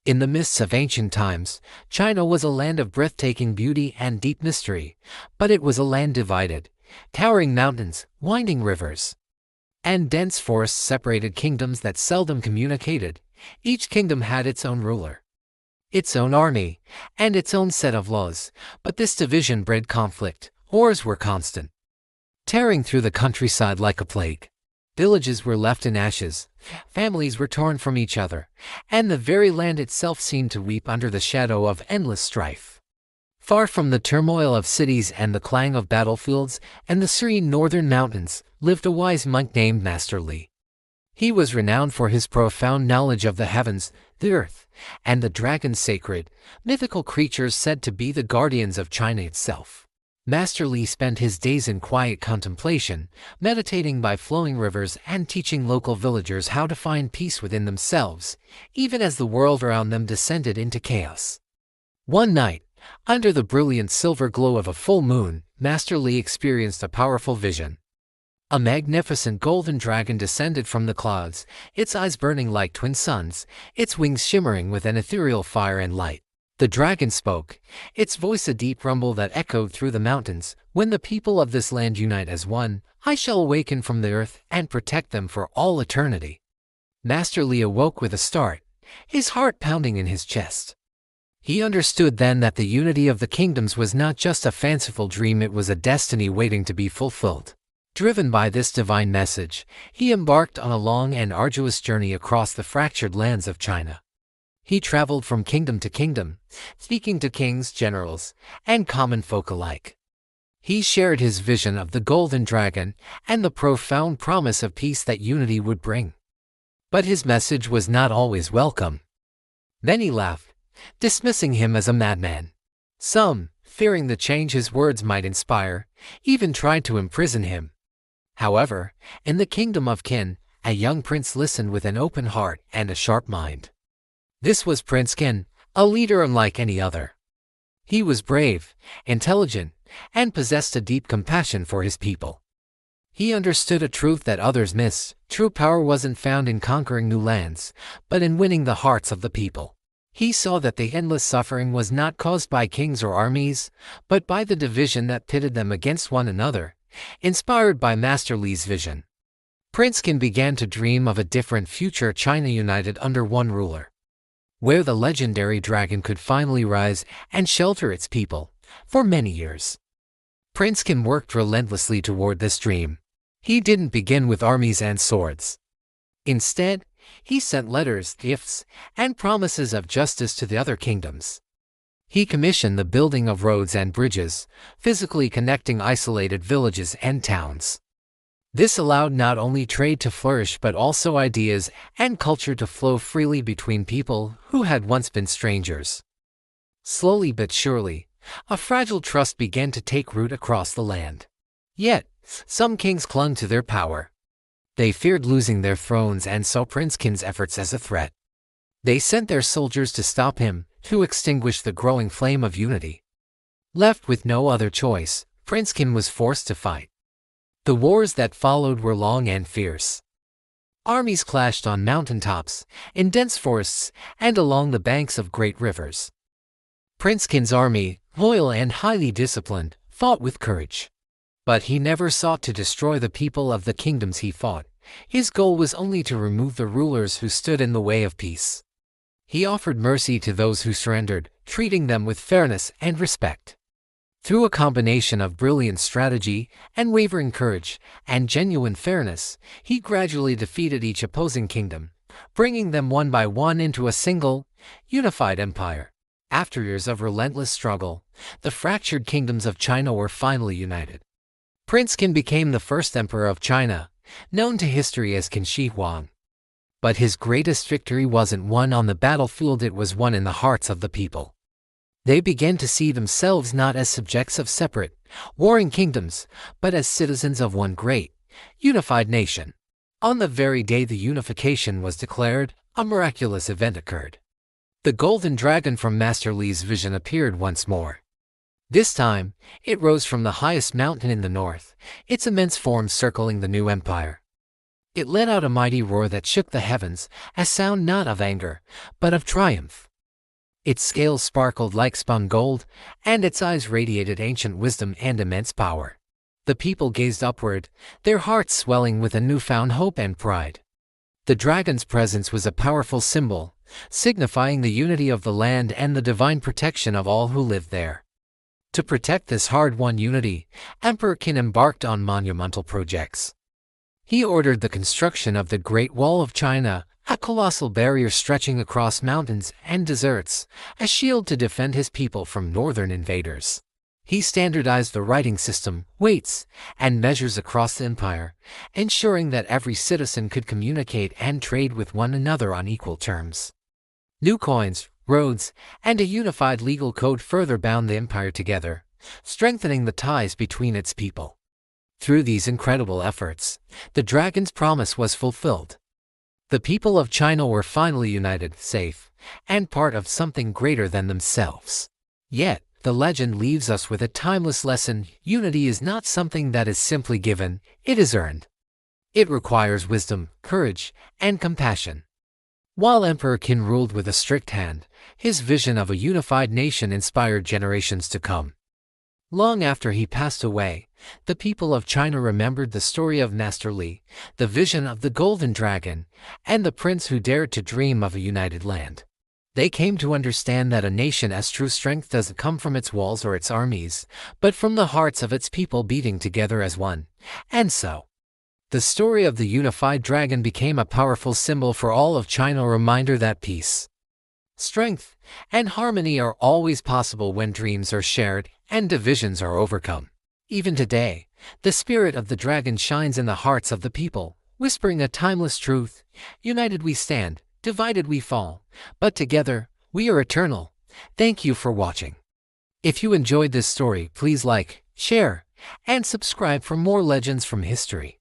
In the mists of ancient times, China was a land of breathtaking beauty and deep mystery, but it was a land divided. Towering mountains, winding rivers, and dense forests separated kingdoms that seldom communicated. Each kingdom had its own ruler, its own army, and its own set of laws, but this division bred conflict. Wars were constant, tearing through the countryside like a plague. Villages were left in ashes, families were torn from each other, and the very land itself seemed to weep under the shadow of endless strife. Far from the turmoil of cities and the clang of battlefields and the serene northern mountains, lived a wise monk named Master Li. He was renowned for his profound knowledge of the heavens, the earth, and the dragon's sacred, mythical creatures said to be the guardians of China itself. Master Li spent his days in quiet contemplation, meditating by flowing rivers and teaching local villagers how to find peace within themselves, even as the world around them descended into chaos. One night, under the brilliant silver glow of a full moon, Master Li experienced a powerful vision. A magnificent golden dragon descended from the clouds, its eyes burning like twin suns, its wings shimmering with an ethereal fire and light. The dragon spoke, its voice a deep rumble that echoed through the mountains. When the people of this land unite as one, I shall awaken from the earth and protect them for all eternity. Master Li awoke with a start, his heart pounding in his chest. He understood then that the unity of the kingdoms was not just a fanciful dream, it was a destiny waiting to be fulfilled. Driven by this divine message, he embarked on a long and arduous journey across the fractured lands of China. He traveled from kingdom to kingdom, speaking to kings, generals, and common folk alike. He shared his vision of the golden dragon and the profound promise of peace that unity would bring. But his message was not always welcome. Many laughed, dismissing him as a madman. Some, fearing the change his words might inspire, even tried to imprison him. However, in the kingdom of Qin, a young prince listened with an open heart and a sharp mind. This was Prince Qin, a leader unlike any other. He was brave, intelligent, and possessed a deep compassion for his people. He understood a truth that others missed. True power wasn't found in conquering new lands, but in winning the hearts of the people. He saw that the endless suffering was not caused by kings or armies, but by the division that pitted them against one another. Inspired by Master Li's vision, Prince Qin began to dream of a different future, China united under one ruler, where the legendary dragon could finally rise and shelter its people. For many years, Prince Qin worked relentlessly toward this dream. He didn't begin with armies and swords. Instead, he sent letters, gifts, and promises of justice to the other kingdoms. He commissioned the building of roads and bridges, physically connecting isolated villages and towns. This allowed not only trade to flourish but also ideas and culture to flow freely between people who had once been strangers. Slowly but surely, a fragile trust began to take root across the land. Yet, some kings clung to their power. They feared losing their thrones and saw Prince Qin's efforts as a threat. They sent their soldiers to stop him, to extinguish the growing flame of unity. Left with no other choice, Prince Qin was forced to fight. The wars that followed were long and fierce. Armies clashed on mountaintops, in dense forests, and along the banks of great rivers. Prince Qin's army, loyal and highly disciplined, fought with courage. But he never sought to destroy the people of the kingdoms he fought. His goal was only to remove the rulers who stood in the way of peace. He offered mercy to those who surrendered, treating them with fairness and respect. Through a combination of brilliant strategy, unwavering courage, and genuine fairness, he gradually defeated each opposing kingdom, bringing them one by one into a single, unified empire. After years of relentless struggle, the fractured kingdoms of China were finally united. Prince Qin became the first emperor of China, known to history as Qin Shi Huang. But his greatest victory wasn't won on the battlefield, it was won in the hearts of the people. They began to see themselves not as subjects of separate, warring kingdoms, but as citizens of one great, unified nation. On the very day the unification was declared, a miraculous event occurred. The golden dragon from Master Li's vision appeared once more. This time, it rose from the highest mountain in the north, its immense form circling the new empire. It let out a mighty roar that shook the heavens, a sound not of anger, but of triumph. Its scales sparkled like spun gold, and its eyes radiated ancient wisdom and immense power. The people gazed upward, their hearts swelling with a newfound hope and pride. The dragon's presence was a powerful symbol, signifying the unity of the land and the divine protection of all who lived there. To protect this hard-won unity, Emperor Qin embarked on monumental projects. He ordered the construction of the Great Wall of China, a colossal barrier stretching across mountains and deserts, a shield to defend his people from northern invaders. He standardized the writing system, weights, and measures across the empire, ensuring that every citizen could communicate and trade with one another on equal terms. New coins, roads, and a unified legal code further bound the empire together, strengthening the ties between its people. Through these incredible efforts, the dragon's promise was fulfilled. The people of China were finally united, safe, and part of something greater than themselves. Yet, the legend leaves us with a timeless lesson: unity is not something that is simply given, it is earned. It requires wisdom, courage, and compassion. While Emperor Qin ruled with a strict hand, his vision of a unified nation inspired generations to come. Long after he passed away, the people of China remembered the story of Master Li, the vision of the Golden Dragon, and the prince who dared to dream of a united land. They came to understand that a nation's true strength doesn't come from its walls or its armies, but from the hearts of its people beating together as one. And so, the story of the unified dragon became a powerful symbol for all of China, a reminder that peace, strength, and harmony are always possible when dreams are shared and divisions are overcome. Even today, the spirit of the dragon shines in the hearts of the people, whispering a timeless truth: united we stand, divided we fall, but together, we are eternal. Thank you for watching. If you enjoyed this story, please like, share, and subscribe for more legends from history.